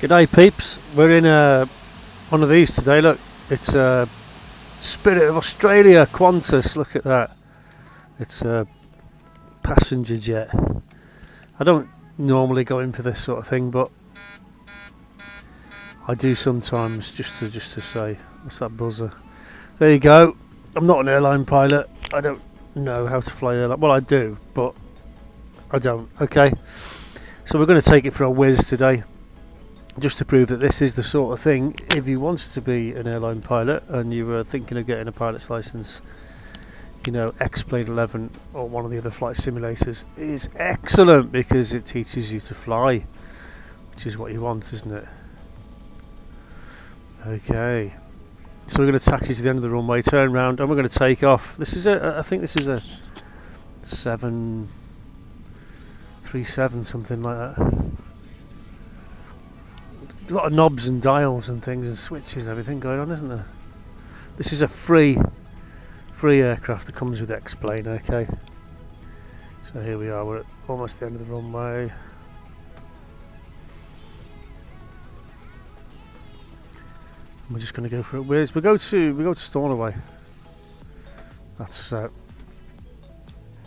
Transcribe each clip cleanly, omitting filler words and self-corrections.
G'day peeps, we're in one of these today. Look, it's Spirit of Australia, Qantas. Look at that. It's a passenger jet. I don't normally go in for this sort of thing, but I do sometimes, just to say. What's that buzzer? There you go. I'm not an airline pilot. I don't know how to fly airline. Well, I do, but I don't. Okay, so we're going to take it for a whiz today, just to prove that this is the sort of thing. If you wanted to be an airline pilot and you were thinking of getting a pilot's license, you know, X-Plane 11 or one of the other flight simulators is excellent because it teaches you to fly, which is what you want, isn't it? Okay, so we're going to taxi to the end of the runway, turn round, and we're going to take off. This is I think this is a 737, something like that. A lot of knobs and dials and things and switches and everything going on, isn't there? This is a free aircraft that comes with X-Plane. Okay, so here we are, we're at almost the end of the runway. And we're just going to go for a whiz. We go to Stornoway. That's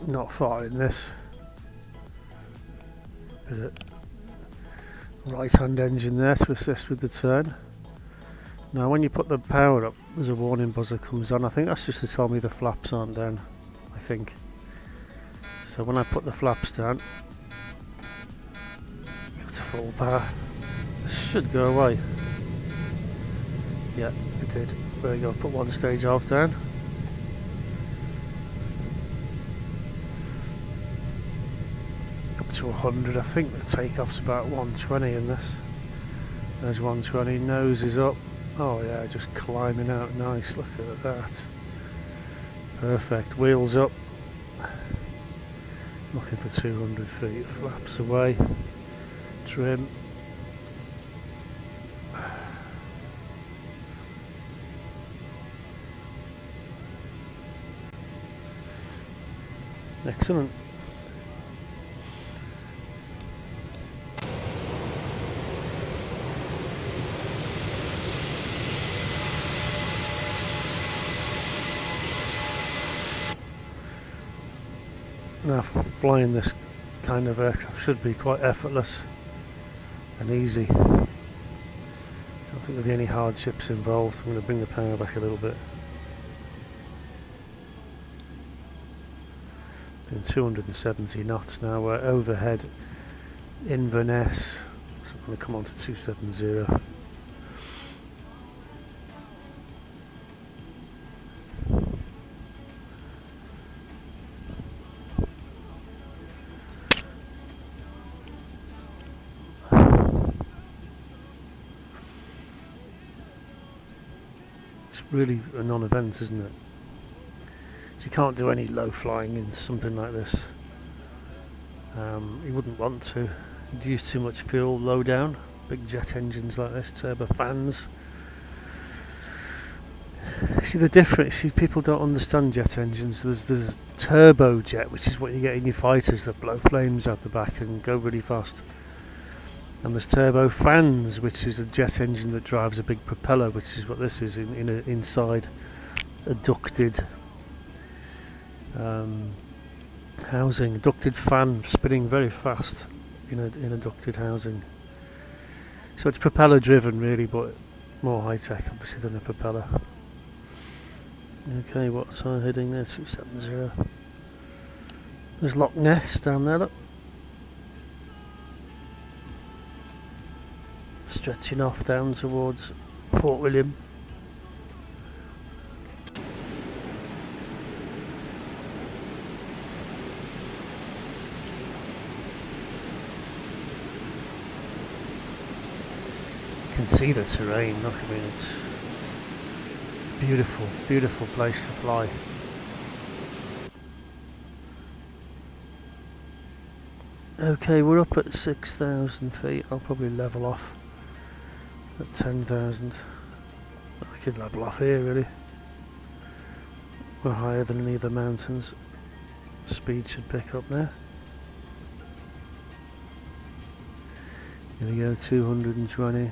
not far in this. Right hand engine there to assist with the turn. Now when you put the power up, there's a warning buzzer comes on. I think that's just to tell me the flaps aren't down, I think. So when I put the flaps down, go to full power, this should go away. Yeah, it did. There you go, put one stage half down. To 100, I think the takeoff's about 120 in this. There's 120, nose is up. Oh yeah, just climbing out nice, look at that. Perfect, wheels up. Looking for 200 feet, flaps away. Trim. Excellent. Now flying this kind of aircraft should be quite effortless and easy. Don't think there'll be any hardships involved. I'm going to bring the power back a little bit. Doing 270 knots now. We're overhead Inverness, so I'm going to come on to 270. Really a non-event, isn't it? So you can't do any low flying in something like this. You wouldn't want to. You'd use too much fuel low down. Big jet engines like this, turbo fans. See the difference. See, people don't understand jet engines. There's turbo jet, which is what you get in your fighters that blow flames out the back and go really fast. And there's turbo fans, which is a jet engine that drives a big propeller, which is what this is inside a ducted housing, ducted fan spinning very fast in a ducted housing. So it's propeller driven really, but more high tech obviously than a propeller. Okay, what's our heading there? 270. There's Loch Ness down there, look. Stretching off down towards Fort William. You can see the terrain, look, I mean it's beautiful, beautiful place to fly. Okay, we're up at 6,000 feet, I'll probably level off at 10,000. I could level off here really. We're higher than any of the mountains. Speed should pick up now. Here we go, 220.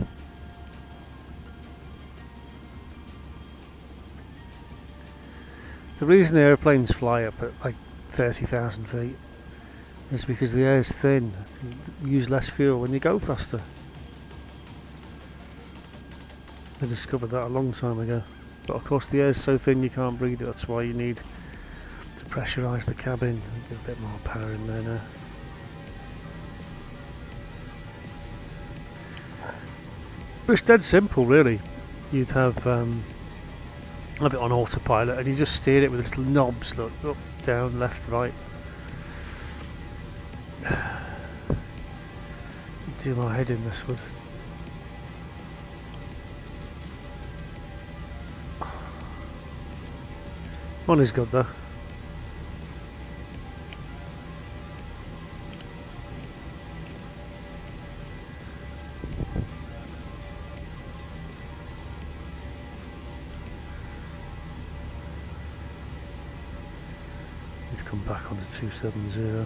The reason the airplanes fly up at like 30,000 feet is because the air's thin. You use less fuel and you go faster. They discovered that a long time ago. But of course the air's so thin you can't breathe it, that's why you need to pressurise the cabin. Get a bit more power in there now. But it's dead simple really. You'd have it on autopilot and you just steer it with little knobs, look, up, down, left, right. Do my head in this one. One is good though. He's come back on the 270.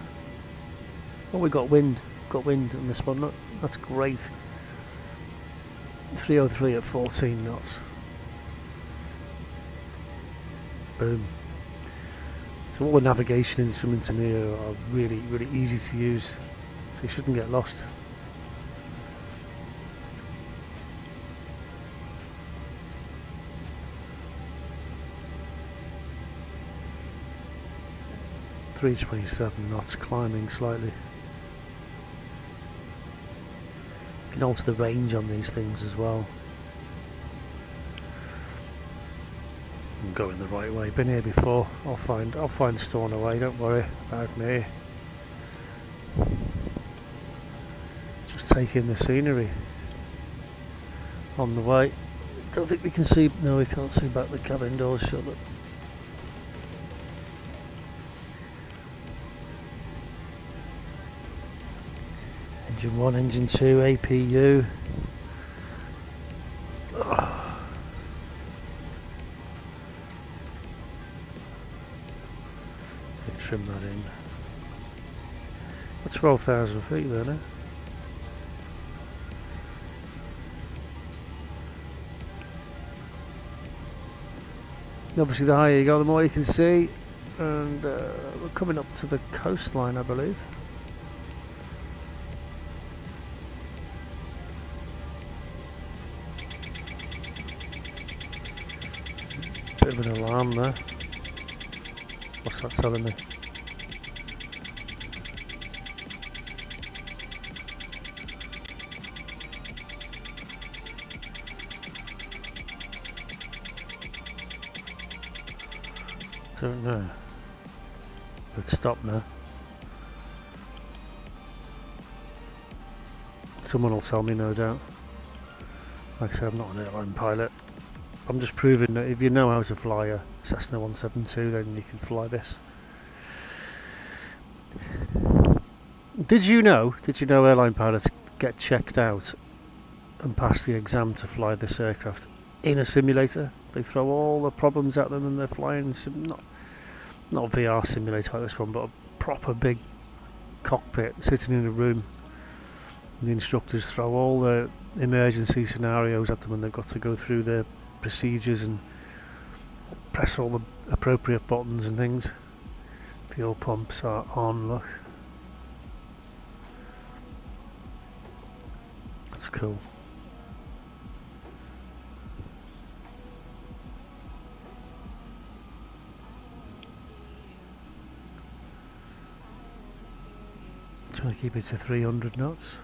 Oh, we got wind. Got wind on this one. Look, that's great. 303 at 14 knots. Boom. So all the navigation instruments in here are really, really easy to use. So you shouldn't get lost. .327 knots, climbing slightly. You can alter the range on these things as well. I'm going the right way. Been here before. I'll find Stornoway. Don't worry about me. Just take in the scenery on the way. Don't think we can see. No, we can't see back the cabin doors shut. Look. Engine 1, Engine 2, APU. Trim that in. That's 12,000 feet there now. Obviously the higher you go the more you can see, and we're coming up to the coastline I believe. Bit of an alarm there. What's that telling me? Don't know. Let's stop now. Someone will tell me, no doubt. Like I said, I'm not an airline pilot. I'm just proving that if you know how to fly a Cessna 172, then you can fly this. Did you know airline pilots get checked out and pass the exam to fly this aircraft in a simulator? They throw all the problems at them and they're flying not a VR simulator like this one, but a proper big cockpit sitting in a room. And the instructors throw all the emergency scenarios at them and they've got to go through their procedures and press all the appropriate buttons and things. Fuel pumps are on, look. That's cool. Trying to keep it to 300 knots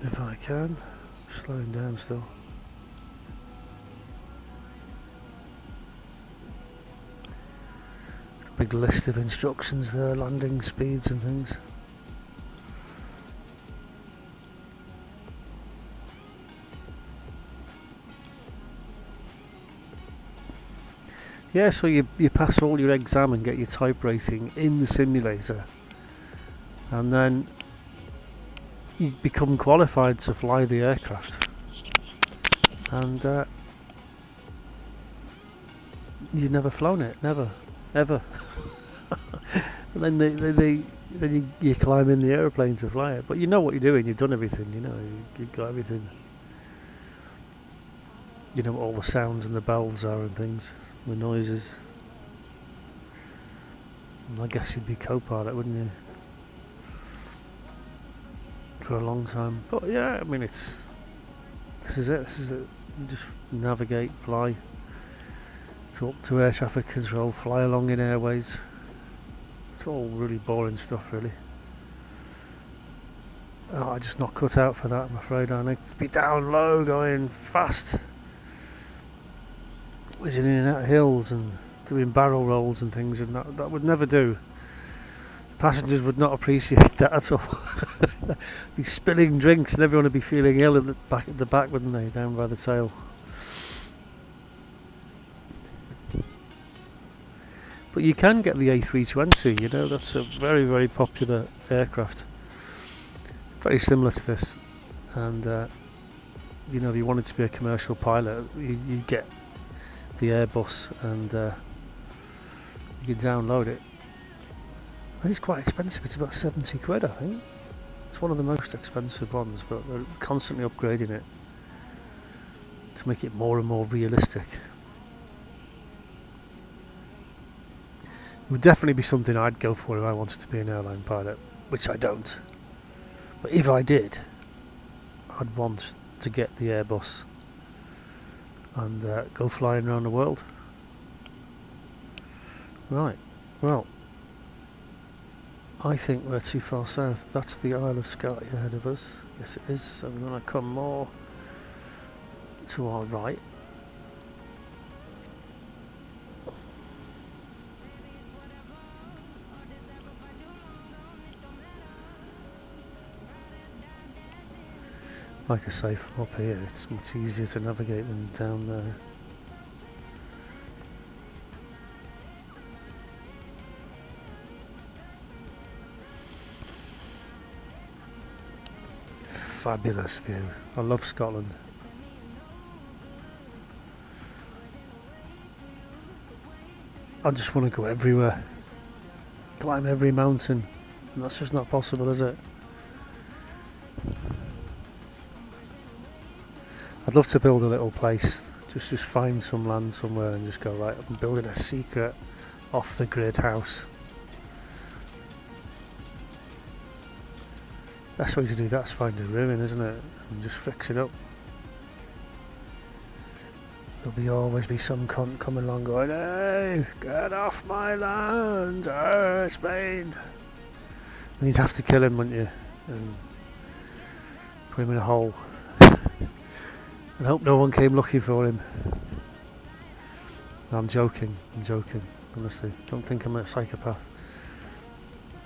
if I can. Slowing down still. Big list of instructions there, landing speeds and things. Yeah, so you pass all your exam and get your type rating in the simulator, and then you become qualified to fly the aircraft, and you've never flown it, never, ever. And then you climb in the aeroplane to fly it. But you know what you're doing. You've done everything. You know, you've got everything. You know what all the sounds and the bells are and things, the noises. And I guess you'd be co-pilot, wouldn't you? For a long time. But yeah, I mean, this is it. This is it. You just navigate, fly, talk to air traffic control, fly along in airways. It's all really boring stuff, really. Oh, I'm just not cut out for that, I'm afraid. I need to be down low, going fast, whizzing in and out of hills and doing barrel rolls and things, and that would never do. The passengers would not appreciate that at all. Be spilling drinks and everyone would be feeling ill at the back, wouldn't they? Down by the tail. But you can get the A320, you know, that's a very, very popular aircraft. Very similar to this. And, you know, if you wanted to be a commercial pilot, you get the Airbus and you can download it. And it's quite expensive, it's about 70 quid, I think. It's one of the most expensive ones, but they're constantly upgrading it to make it more and more realistic. It would definitely be something I'd go for if I wanted to be an airline pilot, which I don't. But if I did, I'd want to get the Airbus and go flying around the world. Right, well, I think we're too far south. That's the Isle of Skye ahead of us. Yes, it is. So we're going to come more to our right. Like I say, from up here it's much easier to navigate than down there. Fabulous view. I love Scotland. I just want to go everywhere. Climb every mountain. And that's just not possible, is it? I'd love to build a little place, just find some land somewhere and just go, right, I'm building a secret off the grid house. Best way to do that's find a ruin, isn't it? And just fix it up. There'll always be some cunt coming along going, hey, get off my land, Spain. And you'd have to kill him, wouldn't you? And put him in a hole. And hope no one came looking for him. No, I'm joking, honestly. Don't think I'm a psychopath.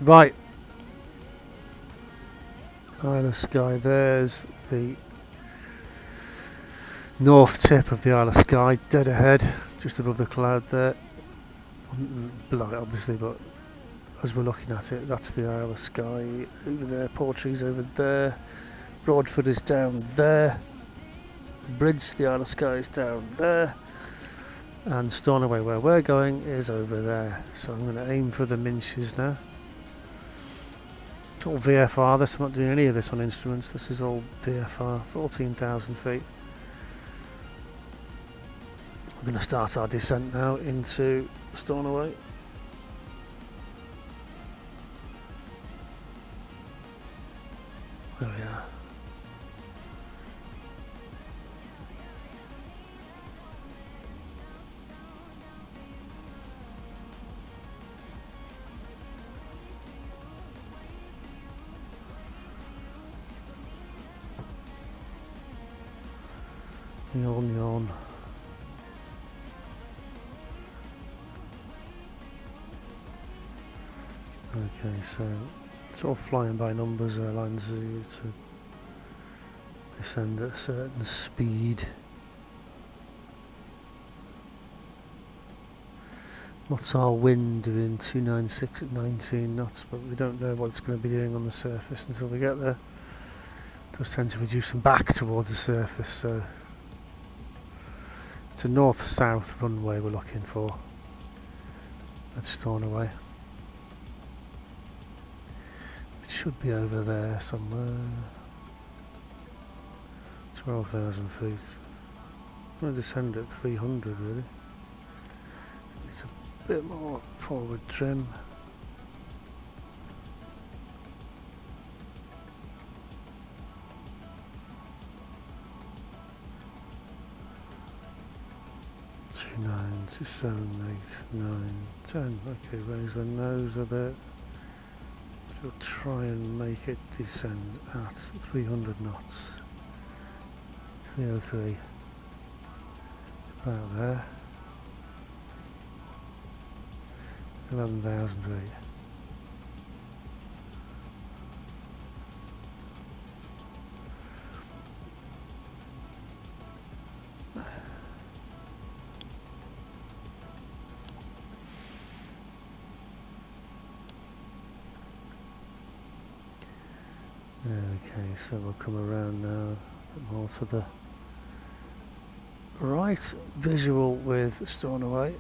Right. Isle of Skye, there's the north tip of the Isle of Skye, dead ahead, just above the cloud there. Below it obviously, but as we're looking at it, that's the Isle of Skye. Over there, Portree's over there. Broadford is down there. Bridge, the Isle of Skye is down there, and Stornoway, where we're going, is over there. So I'm going to aim for the Minches now. It's all VFR, this, I'm not doing any of this on instruments, this is all VFR, 14,000 feet. We're going to start our descent now into Stornoway. There we are. Yawn. Okay, so it's all flying by numbers, airlines are you to descend at a certain speed. What's our wind doing? 296 at 19 knots, but we don't know what it's going to be doing on the surface until we get there. It does tend to reduce them back towards the surface, so it's a north-south runway we're looking for. Let's Stornoway. should be over there somewhere. 12,000 feet. I'm going to descend at 300 really. It's a bit more forward trim. Two nine, 2 7, 8, 9, 10. Okay, raise the nose a bit. We'll try and make it descend at 300 knots. 303. About there. 11,000 feet. Okay, so we'll come around now, a bit more to the right, visual with Stornoway.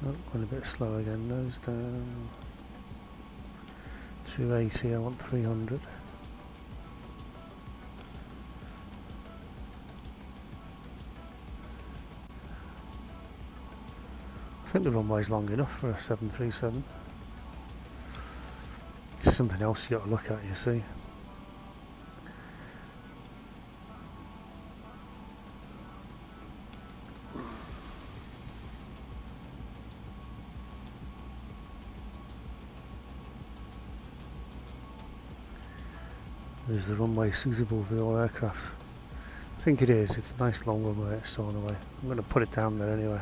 Oh, going a bit slow again, nose down. 280, I want 300. I think the runway's long enough for a 737. It's something else you got to look at, you see. Is the runway suitable for your aircraft? I think it is. It's a nice long runway at Stornoway. I'm going to put it down there anyway.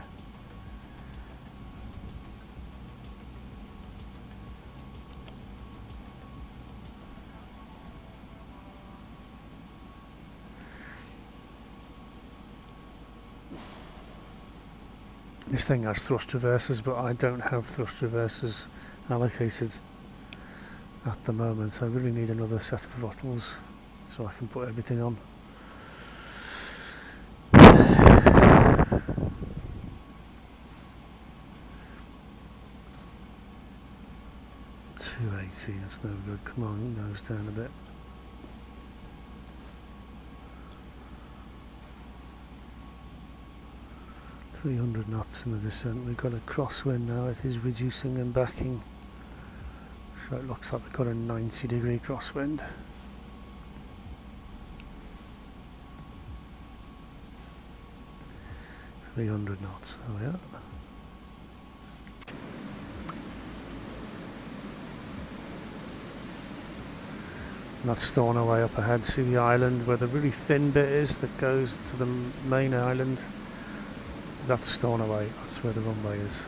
This thing has thrust reversers, but I don't have thrust reversers allocated at the moment. I really need another set of throttles so I can put everything on. $280, that's no good. Come on, nose down a bit. $300 knots in the descent. We've got a crosswind now. It is reducing and backing. So it looks like we've got a 90-degree crosswind. $300 knots, there we are. And that's Stornoway up ahead. See the island where the really thin bit is that goes to the main island? That's Stornoway, that's where the runway is.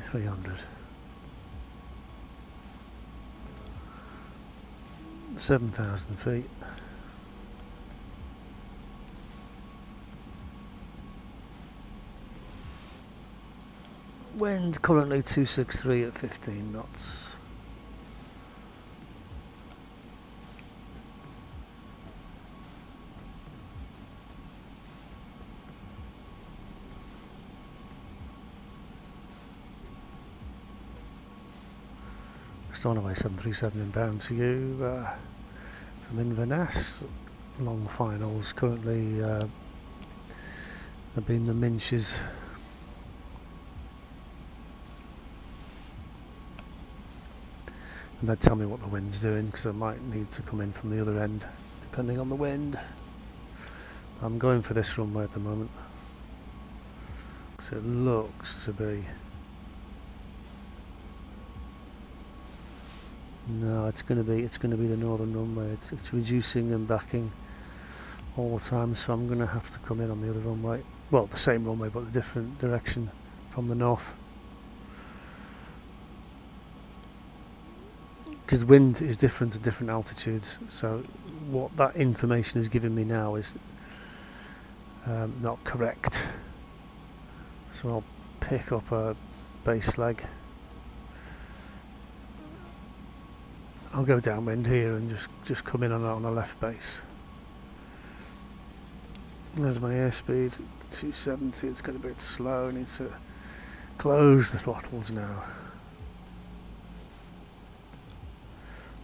300. 7,000 feet. Wind currently 263 at 15 knots. Stornoway 737 inbound to you from Inverness. Long finals currently have been the Minches. And they'd tell me what the wind's doing because I might need to come in from the other end depending on the wind. I'm going for this runway at the moment because it looks to be. No, it's going to be the northern runway. It's reducing and backing all the time, so I'm going to have to come in on the other runway. Well, the same runway, but a different direction from the north. Because wind is different at different altitudes, so what that information is giving me now is not correct. So I'll pick up a base leg. I'll go downwind here and just come in on a left base. There's my airspeed, 270, it's got a bit slow, I need to close the throttles now.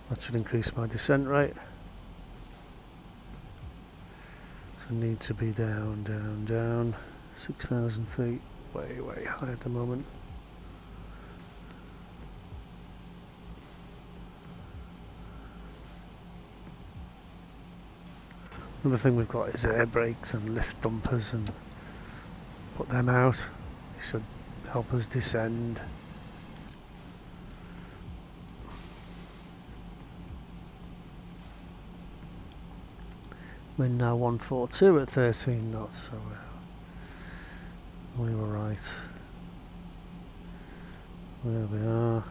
That should increase my descent rate. So I need to be down, down, down, 6,000 feet, way, way high at the moment. Another thing we've got is air brakes and lift dumpers, and put them out. They should help us descend. We're now 142 at 13 knots, so we were right. There we are.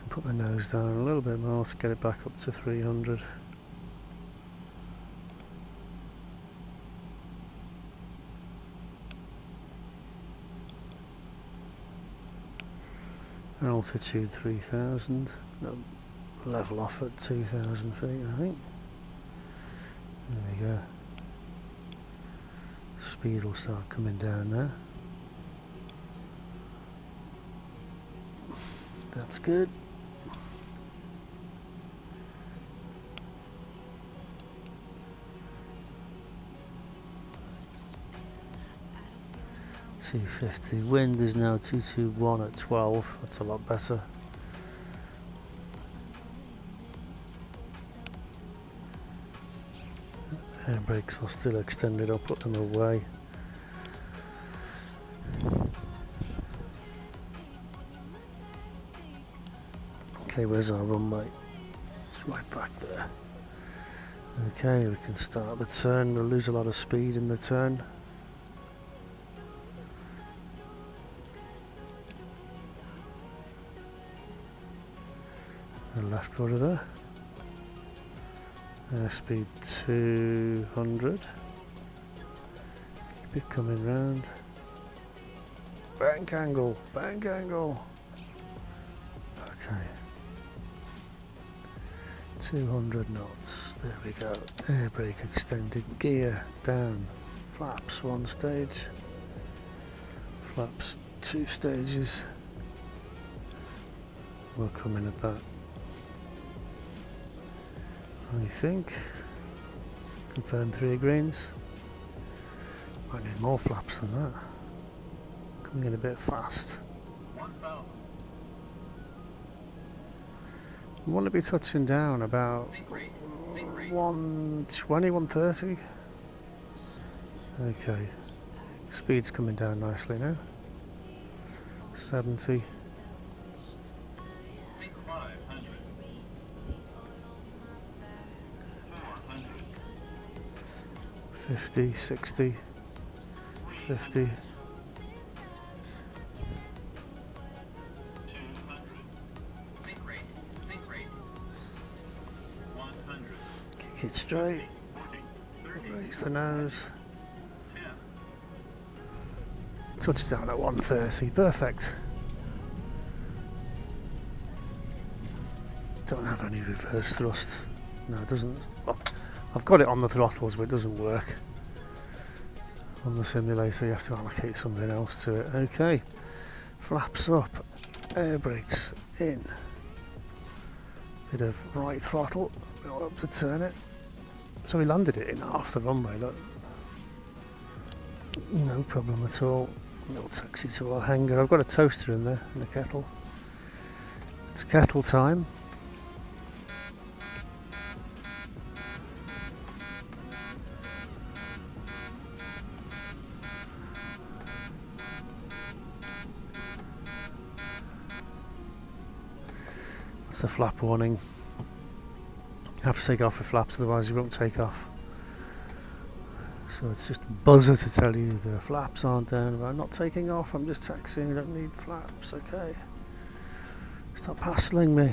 Can put the nose down a little bit more to get it back up to 300. Altitude 3,000. No, level off at 2,000 feet, I think. There we go. Speed will start coming down now. That's good. .250. Wind is now 221 at 12. That's a lot better. Air brakes are still extended. I'll put them away. Okay, where's our runway? It's right back there. Okay, we can start the turn. We'll lose a lot of speed in the turn. The left rudder there. Airspeed 200. Keep it coming round. Bank angle, bank angle. Okay. 200 knots. There we go. Air brake extended. Gear down. Flaps 1 stage. Flaps 2 stages. We'll come in at that. I think. Confirm 3 greens. Might need more flaps than that. Coming in a bit fast. 1,000. We want to be touching down about 120, 130. Okay. Speed's coming down nicely now. 70. 500. 400. 50, 60, 50. 200. Sink rate. 100. Kick it straight. 40. 30. Raise the nose. 10. Touchdown at 130. Perfect. Don't have any reverse thrust. No, it doesn't. Well, I've got it on the throttles, but it doesn't work. On the simulator, you have to allocate something else to it. Okay. Flaps up. Air brakes in. Bit of right throttle. Build up to turn it. So we landed it in half the runway, look. No problem at all. Little taxi to our hangar. I've got a toaster in there and a kettle. It's kettle time. That's the flap warning. You have to take off the flaps, otherwise you won't take off. So it's just a buzzer to tell you the flaps aren't down. I'm not taking off, I'm just taxiing, I don't need flaps, okay. Stop hassling me.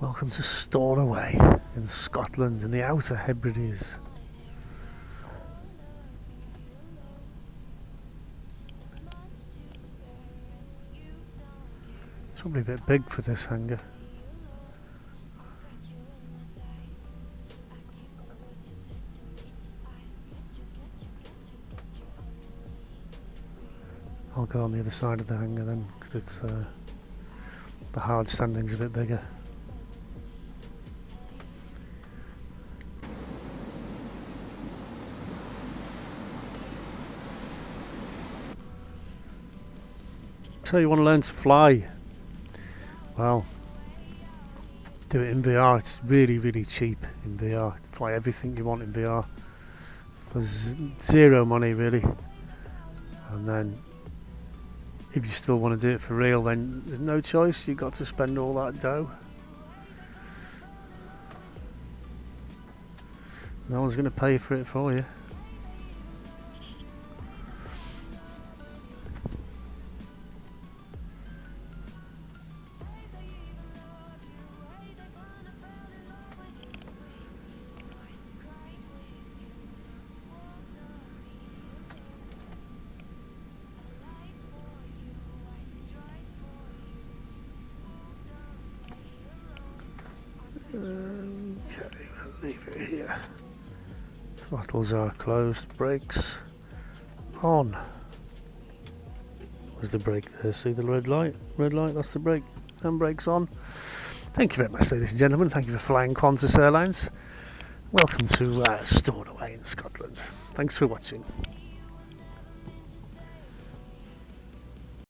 Welcome to Stornoway in Scotland, in the Outer Hebrides. It's Probably a bit big for this hangar. I'll go on the other side of the hangar then, because it's the hard standing's a bit bigger. So you want to learn to fly? Well, do it in VR. It's really, really cheap in VR. Fly everything you want in VR for zero money, really. And then, if you still want to do it for real, then there's no choice. You've got to spend all that dough. No one's going to pay for it for you. Okay, we'll leave it here. Throttles are closed, brakes on. There's the brake there, see the red light? Red light, that's the brake. And brakes on. Thank you very much, ladies and gentlemen. Thank you for flying Qantas Airlines. Welcome to Stornoway in Scotland. Thanks for watching.